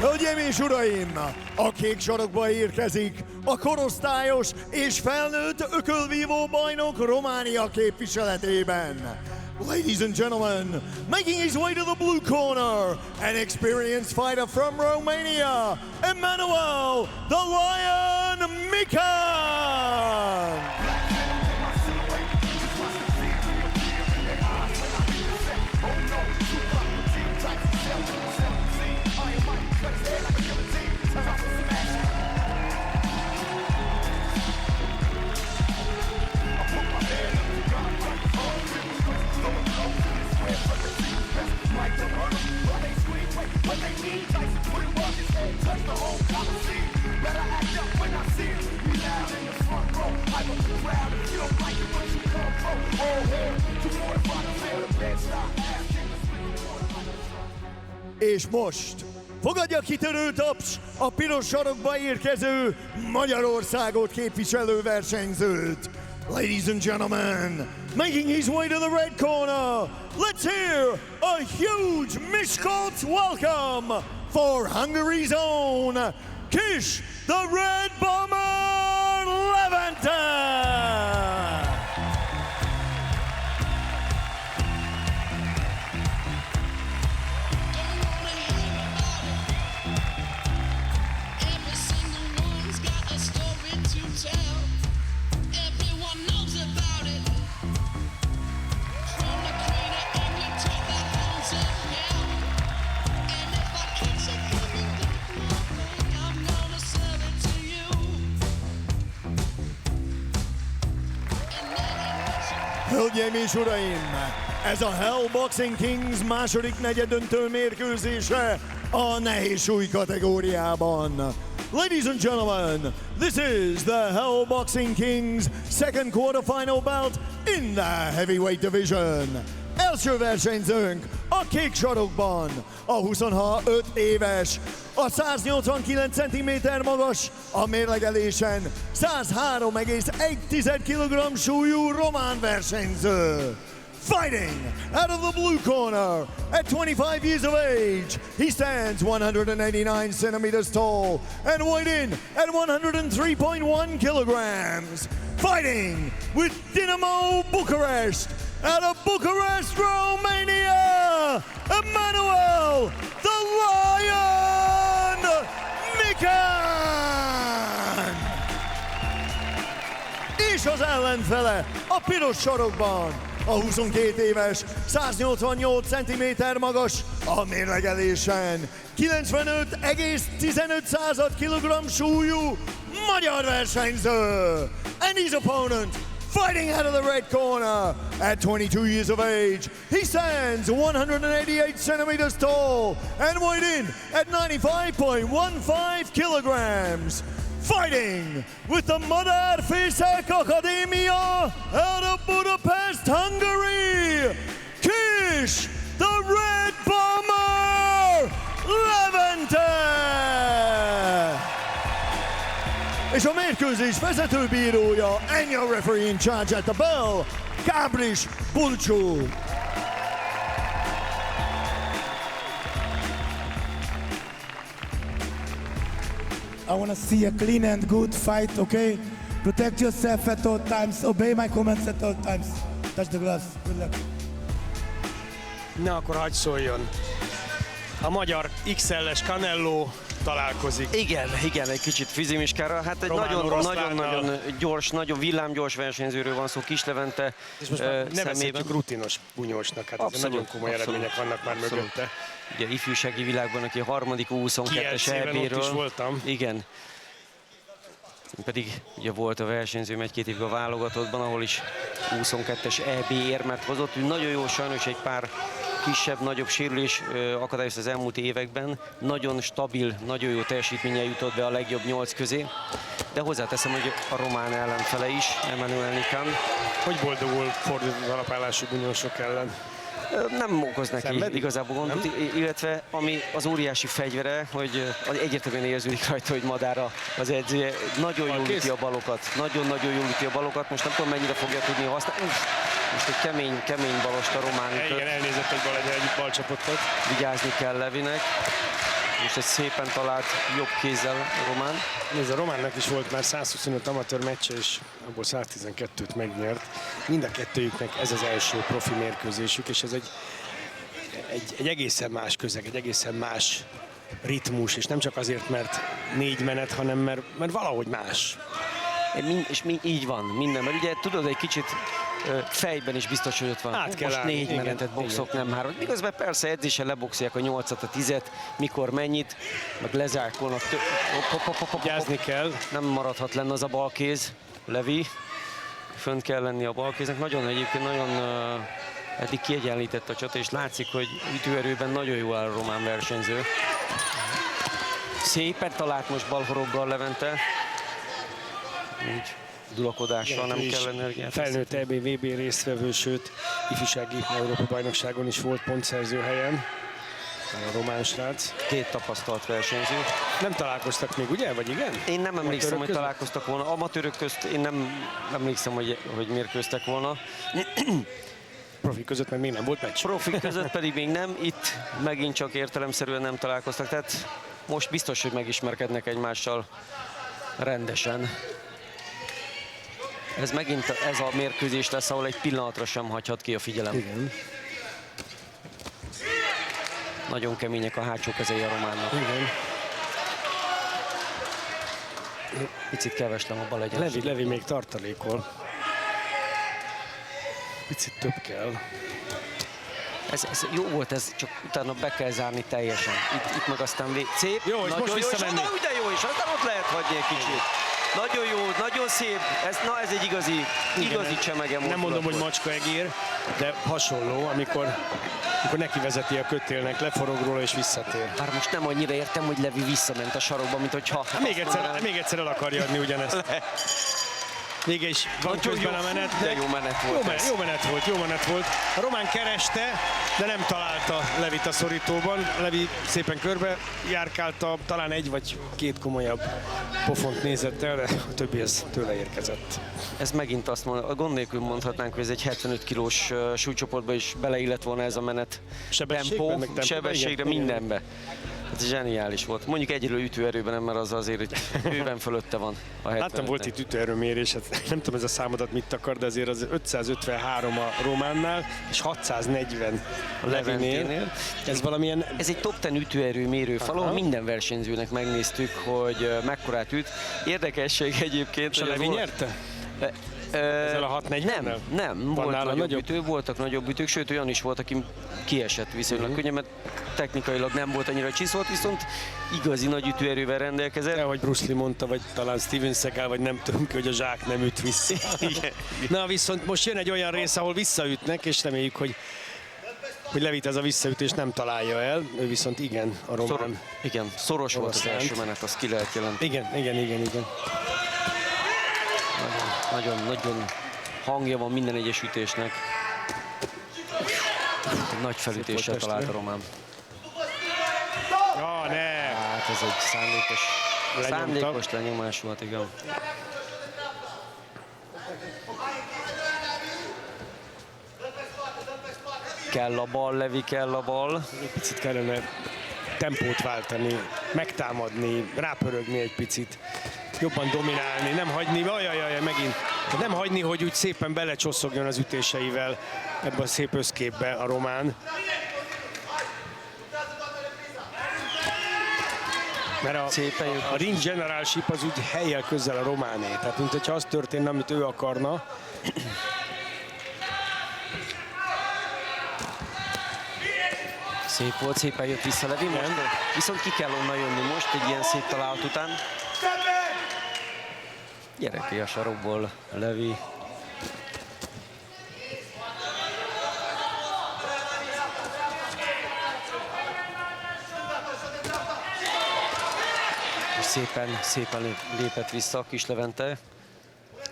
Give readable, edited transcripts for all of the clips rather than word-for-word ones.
Hölgyeim és uraim, a kék sarokba érkezik a korosztályos és felnőtt ökölvívó bajnok Románia képviseletében. Ladies and gentlemen, making his way to the blue corner, an experienced fighter from Romania, Emmanuel the Lion Mikan! És most fogadja kitörő taps a piros sarokba érkező Magyarországot képviselő versenyzőt. Ladies and gentlemen, making his way to the red corner, let's hear a huge Miskolc welcome for Hungary's own Kiss the Red Bomber Levente! Hölgyeim és uraim, ez a Hell Boxing Kings második negyeddöntő mérkőzése a nehéz súly kategóriában. Ladies and gentlemen, this is the Hell Boxing Kings second quarterfinal bout in the heavyweight division. Első versenyzőnk a kék sarokban, a 25 éves, a 189 cm magas, a mérlegelésen 103,1 kg súlyú román versenyző. Fighting out of the blue corner at 25 years of age, he stands 189 centimeters tall and weighed in at 103.1 kilograms. Fighting with Dinamo Bucharest, out of Bucharest, Romania, Emmanuel the Lion Mikan! És az ellenfele a piros sarokban, a 22 éves, 188 cm magas, a mérlegelésen 95,15 kg súlyú magyar versenyző. And his opponent, fighting out of the red corner at 22 years of age, he stands 188 centimeters tall and weighed in at 95.15 kilograms. Fighting with the Madár Fészek Akadémia out of Budapest, Hungary, Kiss the Red Bomber Levente! És a mérkőzés vezetőbírója, and your referee in charge at the bell, Gábris Bulcsú. I want to see a clean and good fight, okay? Protect yourself at all times, obey my commands at all times. Touch the glass, good luck. Na, akkor hagyj szóljon. A magyar XL-es Canelo találkozik. Igen, egy kicsit fizimiskára. Hát egy nagyon gyors, nagyon villámgyors versenyzőről van szó Kiss Levente és most nevezhetjük rutinos bunyósnak, hát abszolút, nagyon komoly eredmények vannak már mögötte. Ugye ifjúsági világban, aki a harmadik U22-es EB-ről. Ott is voltam. Igen. Pedig ugye volt a versenyzőm egy-két évben a válogatottban, ahol is U22-es EB érmet hozott. Nagyon jó, sajnos egy pár kisebb, nagyobb sérülés akadályozta az elmúlt években. Nagyon stabil, nagyon jó teljesítménnyel jutott be a legjobb 8 közé. De hozzáteszem, hogy a román ellenfele is, Emmanuel Mikan. Hogy boldogul fordított alapállású bunyósok ellen? Nem okoz neki igazából gondot, illetve ami az óriási fegyvere, hogy egyértelműen érződik rajta, hogy Madára az edzője. Nagyon jól üti a balokat, nagyon-nagyon jól üti a balokat. Most nem tudom, mennyire fogja tudni használni. Most egy kemény balost a román ütött. Igen, elnézett egy balcsapottot. Vigyázni kell Levinek. Most egy szépen talált jobb kézzel Román. Nézd, a Románnak is volt már 125 amatőr meccse, és abból 112-t megnyert. Mind a kettőjüknek ez az első profi mérkőzésük, és ez egy egészen más közeg, egy egészen más ritmus, és nem csak azért, mert 4 menet, hanem mert valahogy más. Így van, minden, mert ugye tudod, egy kicsit fejben is biztos, hogy ott van. Át kell Most állni. 4 Igen, menetet boxok, igen. nem 3. Miközben persze edzésen leboxolják a 8-at, a 10-et, mikor mennyit, meg lezárkolnak. Gyázni kell. Nem maradhat lenne az a balkéz, Levi. Fönt kell lenni a balkéznek. Egyébként nagyon eddig kiegyenlített a csata, és látszik, hogy ütőerőben nagyon jó áll a román versenyző. Szépen talált most balhoroggal Levente. Úgy durakodással nem kell energiát. Felnőtt EB, VB résztvevő, sőt ifjúsági Európa-bajnokságon is volt pontszerző helyen. A román srác. 2 tapasztalt versenyző. Nem találkoztak még, ugye? Vagy igen? Én nem emlékszem, hogy között? találkoztak volna. Amatőrök közt én nem emlékszem, hogy mérkőztek volna. Profi között meg még nem volt meccs. Profik között pedig még nem. Itt megint csak értelemszerűen nem találkoztak. Tehát most biztos, hogy megismerkednek egymással rendesen. Ez megint ez a mérkőzés lesz, ahol egy pillanatra sem hagyhat ki a figyelem. Igen. Nagyon kemények a hátsó kezei a románnak. Igen. Picit keveslem a bal egyensúlyt. Levi még tartalékol. Picit több kell. Ez jó volt, ez csak utána be kell zárni teljesen. Itt meg aztán szép. Jó, és nagyon most jó, visszamenni. És de jó, és aztán ott lehet hagyni egy kicsit. Nagyon jó, nagyon szép. Ez egy igazi csemege Nem mondom, hogy macska egér, de hasonló, amikor neki vezeti a kötélnek, leforog róla és visszatér. Bár most nem annyira értem, hogy Levi visszament a sarokba, mint hogyha... Még egyszer el akarja adni ugyanezt. Vége is van közben a menet. De jó menet volt ez. Jó menet volt. A román kereste, de nem találta Levit a szorítóban. Levi szépen körbe járkálta, talán 1 vagy 2 komolyabb pofont nézett el, de a többi ez tőle érkezett. Ez megint azt mondom, a gond nélkül mondhatnánk, hogy ez egy 75 kilós súlycsoportba is beleillett volna ez a menet. Sebességben, meg tempóban, sebességre, igen. mindenbe. Ez zseniális volt. Mondjuk egyről ütőerőben nem, mert az azért hogy bőven fölötte van a 75-en. Láttam, volt itt ütőerőmérés, hát nem tudom ez a számodat mit akar, de azért az 553 a Románnál, és 640 a Levinél. Ez valamilyen... Ez egy top 10 ütőerő mérőfal, ahol minden versenyzőnek megnéztük, hogy mekkorát üt. Érdekesség egyébként, És a Levi nyerte? Ezzel a 640-nel? Nem, voltak nagyobb ütők, sőt olyan is volt, aki kiesett viszonylag könnyen, mert technikailag nem volt annyira csiszolt, viszont igazi nagy ütőerővel rendelkezett. Ahogy Bruce Lee mondta, vagy talán Steven Seagal, vagy nem tudom ki, hogy a zsák nem üt vissza. Na viszont most jön egy olyan rész, ahol visszaütnek, és reméljük, hogy Levit ez a visszaütés nem találja el, ő viszont igen, a román. Igen, szoros volt az oroszlánt. első menet, azt ki lehet jelenteni. Igen. Nagyon hangja van minden egyes ütésnek. Egy nagy felütéssel talált a román. Ja, ne! Hát ez egy szándékos lenyomás volt, igen. Kell a bal, Levi, kell a bal. Egy picit kellene tempót váltani, megtámadni, rápörögni egy picit, jobban dominálni, nem hagyni, megint. Nem hagyni, hogy úgy szépen belecsosszogjon az ütéseivel ebbe a szép összképbe a román. Mert a ring generalship az úgy hellyel közel a románé. Tehát, mint hogyha az történne, amit ő akarna. Szép volt, szépen jött vissza Levi most. Viszont ki kell onnan jönni most egy ilyen szép találat után. Gyere ki a sarokból, Levi. Szépen lépett vissza a kis Levente.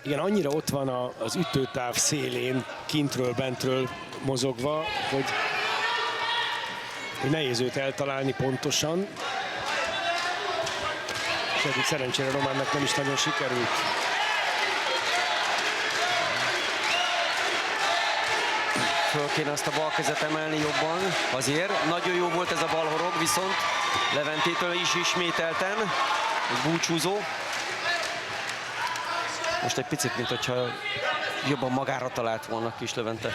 Igen, annyira ott van az ütőtáv szélén, kintről, bentről mozogva, hogy nehéz őt eltalálni pontosan. És eddig szerencsére Románnak nem is nagyon sikerült. föl kéne azt a bal kezet emelni jobban. Azért nagyon jó volt ez a balhorog, viszont Leventétől is ismételten egy búcsúzó. Most egy picit, mint hogyha jobban magára talált volna Kis Levente.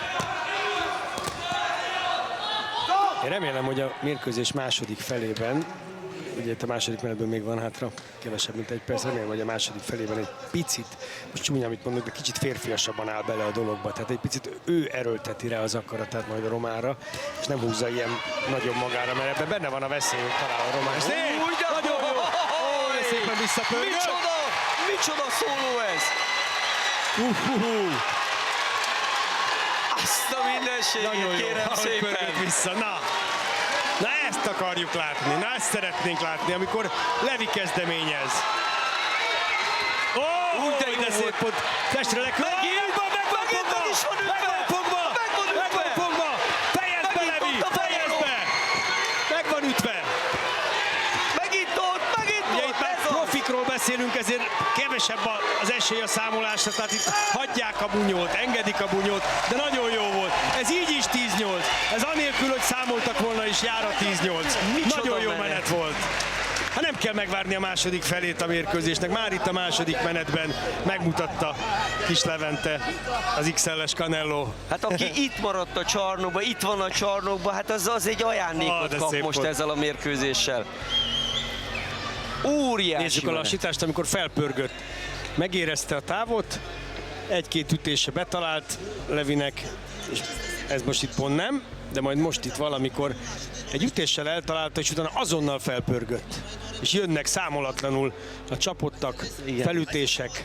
Én remélem, hogy a mérkőzés második felében, ugye itt a második menetből még van hátra kevesebb, mint egy perc, remélem, hogy a második felében egy picit, most csúnya, amit mondok, de kicsit férfiasabban áll bele a dologba. Tehát egy picit ő erőlteti rá az akaratát majd a románra, és nem húzza ilyen nagyon magára, mert ebben benne van a veszély, hogy talál a román. Nagyon jó! Szépen visszapörgött! Micsoda szóló ez! Azt a mindenségét, kérem szépen! Vissza. Na ezt akarjuk látni, na ezt szeretnénk látni, amikor Levi kezdeményez. De szép pont testre lekül. Megint fogva! Fejezd be, Levi! Fejezd be! Meg van ütve! Megint ott! Ugye itt már profikról beszélünk, ezért kevesebb az esély a számolásra, tehát itt hagyják a bunyót, engedik a bunyót, de nagyon jó volt. Ez így is 10-8. Ez anélkül, hogy számoltak volna is jár a 10-8. Nagyon jó menet volt. Hát nem kell megvárni a második felét a mérkőzésnek. Már itt a második menetben megmutatta Kis Levente, az XL-es Canelo. Hát aki itt maradt a csarnokban, itt van a csarnokban, hát az egy ajándékot kap most volt ezzel a mérkőzéssel. Óriási. Nézzük a lassítást, amikor felpörgött. Megérezte a távot, egy-két ütése betalált Levinek, és ez most itt pont nem, de majd most itt valamikor egy ütéssel eltalálta, és utána azonnal felpörgött. És jönnek számolatlanul a csapottak, igen, felütések.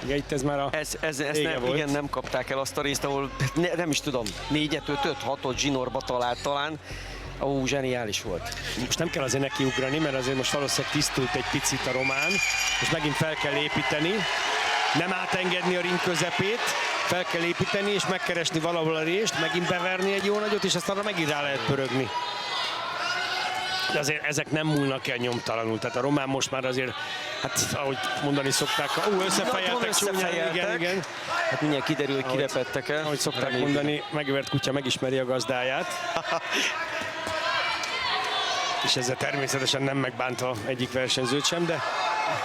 Igen, itt ez már a nem kapták el azt a részt, ahol nem is tudom, 4-5, 5-6-ot zsinórba talált talán. Zseniális volt. Most nem kell azért nekiugrani, mert azért most valószínűleg tisztult egy picit a román, és megint fel kell építeni, nem átengedni a ring közepét, fel kell építeni és megkeresni valahol a rést, megint beverni egy jó nagyot, és aztán megint rá lehet pörögni. De azért ezek nem múlnak el nyomtalanul, tehát a román most már azért, hát ahogy mondani szokták, összefejeltek csúnyán, igen. Hát mindjárt kiderül, hogy kirepettek el. Ahogy szokták mondani, megvert kutya megismeri a gazdáját. És ezzel természetesen nem megbántva egyik versenyzőt sem, de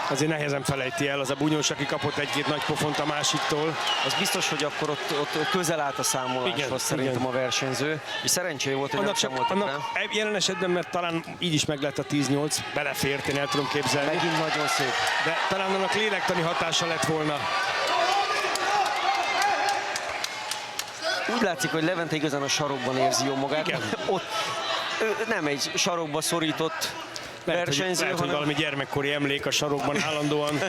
azért nehezen felejti el az a bunyós, aki kapott egy-két nagy pofont a másiktól. Az biztos, hogy akkor ott közel állt a számoláshoz szerintem a versenyző, és szerencséje volt, hogy nem számoltak rá. Jelen esetben, mert talán így is meg lett a 10-8, belefért, én el tudom képzelni. Megint nagyon szép. De talán annak lélektani hatása lett volna. Úgy látszik, hogy Levente igazán a sarokban érzi jó magát. Igen. Ott nem egy sarokba szorított versenyző, lehet, hogy valami gyermekkori emlék a sarokban állandóan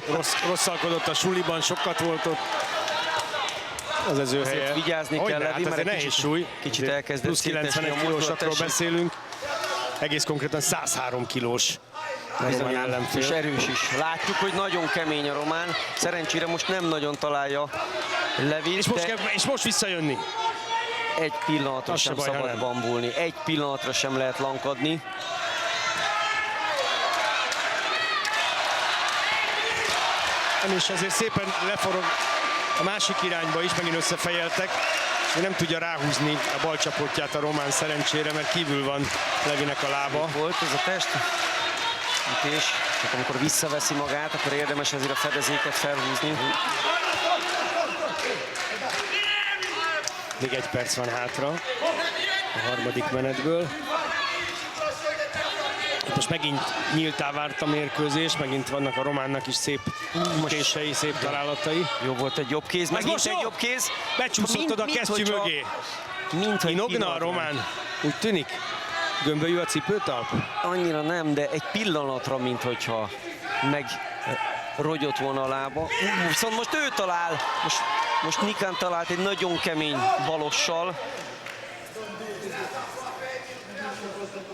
rosszalkodott a suliban, sokat volt ott. Az ő helye. Vigyázni kell, Levi, hát mert nehéz súly. Kicsit elkezdett plusz 91 kilósakról beszélünk. Egész konkrétan 103 kilós. És erős is. Látjuk, hogy nagyon kemény a román. Szerencsére most nem nagyon találja Levi. És most visszajönni. Egy pillanatra sem szabad bambulni. Egy pillanatra sem lehet lankadni. És azért szépen leforog a másik irányba is, megint összefejeltek. Nem tudja ráhúzni a bal csapotját a román szerencsére, mert kívül van Levinek a lába. Volt ez a test ütés, amikor visszaveszi magát, akkor érdemes azért a fedezéket felhúzni. Még egy perc van hátra a harmadik menetből. Most megint nyíltá várt a mérkőzés, megint vannak a románnak is szép ütései, szép találatai. Jó volt egy jobb kéz, megint egy jobb kéz. Becsúszott oda a kesztyű mögé. Inogna a román, úgy tűnik. Gömbölyű a cipőtalp? Annyira nem, de egy pillanatra, minthogyha megrogyott volna a lába. Viszont most ő talál, most Nikán talált egy nagyon kemény balossal.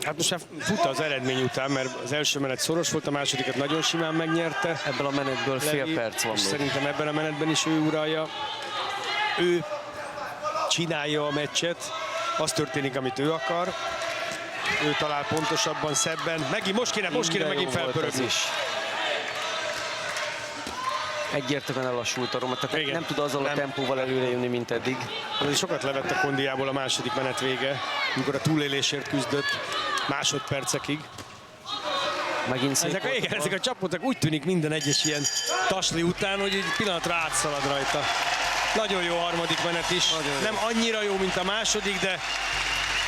Hát most már fut az eredmény után, mert az első menet szoros volt, a másodikat nagyon simán megnyerte. Ebből a menetből fél perc van még. Szerintem ebben a menetben is ő uralja. Ő csinálja a meccset, az történik, amit ő akar. Ő talál pontosabban, szebben. Megint most kéne megint felpörögni. egyértelműen elassult a román, tehát Igen. nem tud azzal a Nem. tempóval előre jönni, mint eddig. Azért sokat levett a kondiából a második menet vége, amikor a túlélésért küzdött másodpercekig. Megint szép Ezek, volt igen, a bal. ezek a csapatok úgy tűnik minden egyes ilyen tasli után, hogy egy pillanatra átszalad rajta. Nagyon jó a harmadik menet is. Nagyon jó. Nem annyira jó, mint a második, de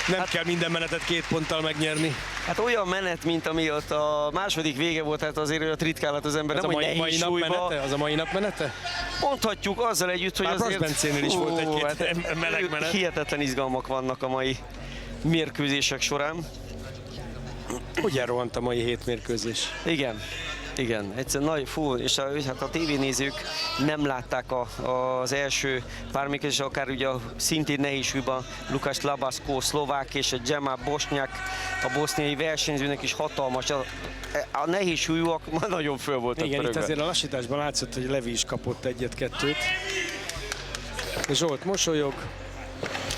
nem kell minden menetet 2 ponttal megnyerni. Hát olyan menet, mint ami ott a második vége volt, hát azért olyat ritkálhat az ember, Ez nem a hogy mai nehéz nap súlyba. menete? Az a mai nap menete? Mondhatjuk azzal együtt, hogy Már azért... Brosbencénél is volt egy-két hát meleg menet. hihetetlen izgalmak vannak a mai mérkőzések során. Hogy elrohant a mai 7 mérkőzés? Igen. Igen, egyszerűen nagy, fú, és hát a tévénézők nem látták az első pár mérkőzést, akár ugye a szintén nehéz súlyban Lukács Labaszkó, szlovák és a Dzsema Bosnyák, a boszniai versenyzőnek is hatalmas. A nehéz súlyúak már nagyon föl voltak Igen, itt pörögve. azért a lassításban látszott, hogy Levi is kapott 1-2. Zsolt mosolyog,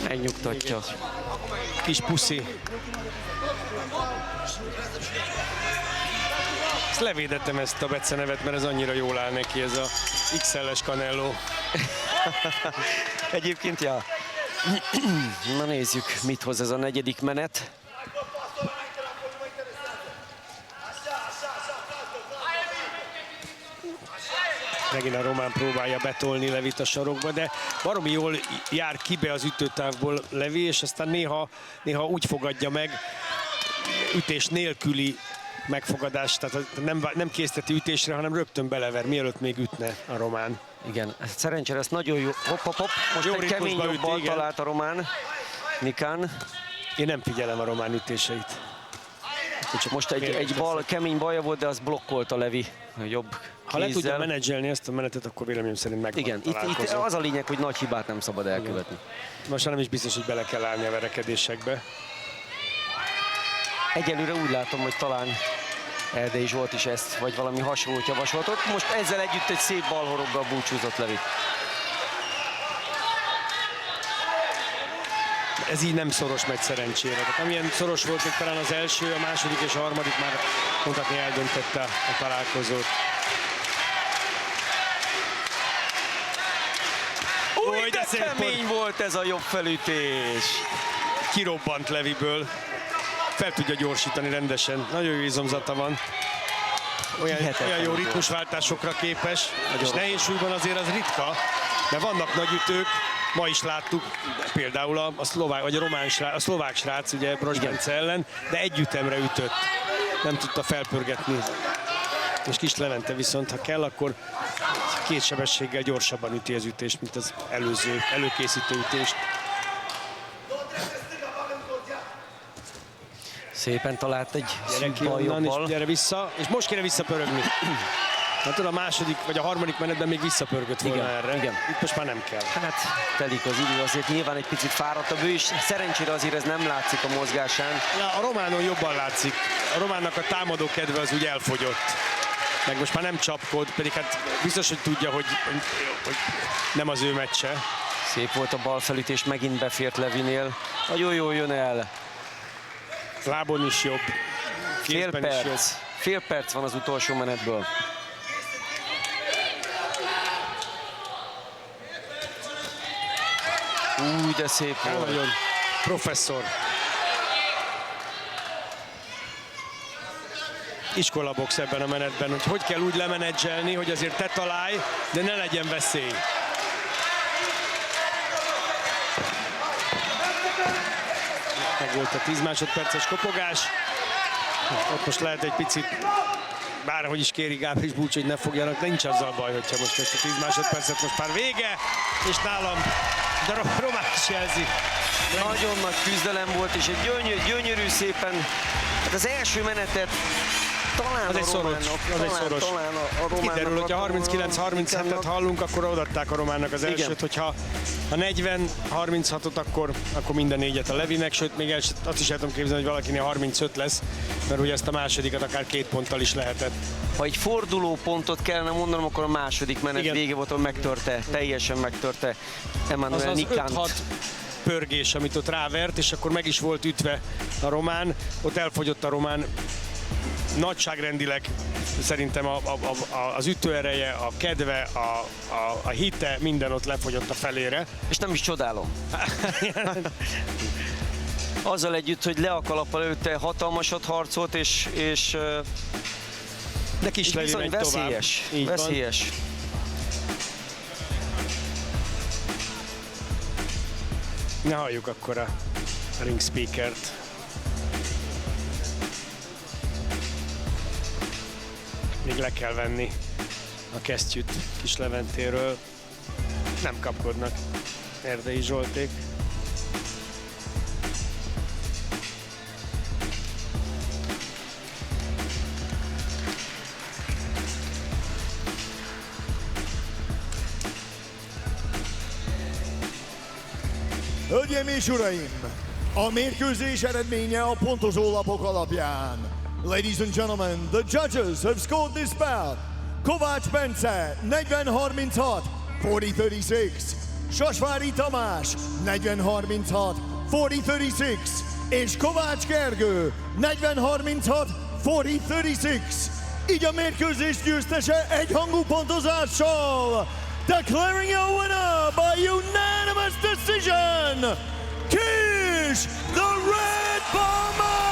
Megnyugtatja. kis puszi. Ezt levédettem ezt a becenevet, mert ez annyira jól áll neki, ez a XL-es Canelo. Egyébként, ja. Na nézzük, mit hoz ez a negyedik menet. Megint a román próbálja betolni Levit a sarokba, de baromi jól jár kibe az ütőtávból Levi, és aztán néha úgy fogadja meg, ütés nélküli megfogadás, tehát nem készteti ütésre, hanem rögtön belever, mielőtt még ütne a román. Igen, szerencsére ezt nagyon jó. Hopp. Most Jó egy kemény ritmusba üti, jobbal igen. talált a román. Nikán. Én nem figyelem a román ütéseit. Most egy bal, kemény balja volt, de az blokkolta Levi a jobb Ha le tudja kézzel. menedzselni ezt a menetet, akkor véleményem szerint meg Igen, itt az a lényeg, hogy nagy hibát nem szabad elkövetni. Most nem is biztos, hogy bele kell állni a verekedésekbe. Egyelőre úgy látom, hogy talán Erdei Zsolt is ezt, vagy valami hasonlót javasoltott. Most ezzel együtt egy szép balhoroggal búcsúzott Levi. Ez így nem szoros megy szerencsére. Tehát amilyen szoros volt még talán az első, a második és a harmadik már mondhatni eldöntötte a találkozót. Új, de szép kemény volt ez a jobb felütés. Kirobbant Leviből. Fel tudja gyorsítani rendesen. Nagyon jó izomzata van. Olyan jó ritmusváltásokra képes. És nehéz súlyban azért az ritka, de vannak nagy ütők. Ma is láttuk például a szlovák, vagy a szlovák srác, ugye Brosbence ellen, de egy ütemre ütött. Nem tudta felpörgetni. És Kis Levente viszont, ha kell, akkor 2 sebességgel gyorsabban üti az ütést, mint az előkészítő ütést. Szépen talált egy Gyere ki szűk bal onnan, és jobbal. gyere vissza, és most kéne visszapörögni. Hát a második vagy a harmadik menetben még visszapörgött volna Igen, erre. igen. Itt most már nem kell. Hát telik az idő, azért nyilván egy picit fáradtabb ő is. Szerencsére azért ez nem látszik a mozgásán. A románon jobban látszik. A románnak a támadó kedve az úgy elfogyott. Meg most már nem csapkod, pedig hát biztos, hogy tudja, hogy nem az ő meccse. Szép volt a bal felütés, megint befért Levinél. Nagyon jól jön el. Lábon is jobb. Kézben is jobb. Fél perc van az utolsó menetből. Új, de szép volt. Nagyon professzor. Iskolabox ebben a menetben, hogy kell úgy lemenedzselni, hogy azért te találj, de ne legyen veszély. Meg volt a 10 másodperces kopogás. Ott most lehet egy picit, bárhogy is kéri Gábris Búcs, hogy ne fogjanak, de nincs azzal baj, hogyha most ezt a 10 másodpercet most már vége, és nálam, de Román is jelzi. Nagyon nagy küzdelem volt, és egy gyönyörű szépen, hát az első menetet talán Az egy szoros. talán a románnak. Kiderül, hogyha 39-37-et hallunk, akkor odaadták a románnak az elsőt, Igen. hogyha a 40-36-ot, akkor minden 4-et a Levinek, sőt, még azt is el tudom képzelni, hogy valakinél 35 lesz, mert ugye ezt a másodikat akár 2 ponttal is lehetett. Ha egy fordulópontot kellene mondanom, akkor a második menet Igen. vége volt, ahol megtörte, teljesen megtörte Emmanuel Az Nikánt. 5-6 pörgés, amit ott rávert, és akkor meg is volt ütve a román, ott elfogyott a román, nagyságrendileg szerintem az ütőereje, a kedve, a hite, minden ott lefogyott a felére. És nem is csodálom. Azzal együtt, hogy le a kalappal előtte hatalmasat harcolt, és De Kislevi bizony megy tovább. veszélyes. Így van. Veszélyes. Ne halljuk akkor a ring speakert. Még le kell venni a kesztyűt Kisleventéről. Nem kapkodnak Erdei Zsolték. Hölgyeim és uraim, a mérkőzés eredménye a pontozólapok alapján. Ladies and gentlemen, the judges have scored this bout. Kovács Bence 40-36, 40-36. Sasvári Tamás 40-36, 40-36. És Kovács Gergő 40-36, 40-36. Így a mérkőzés győztese egyhangú pontozással. Declaring a winner by unanimous decision, Kiss the Red Bomber!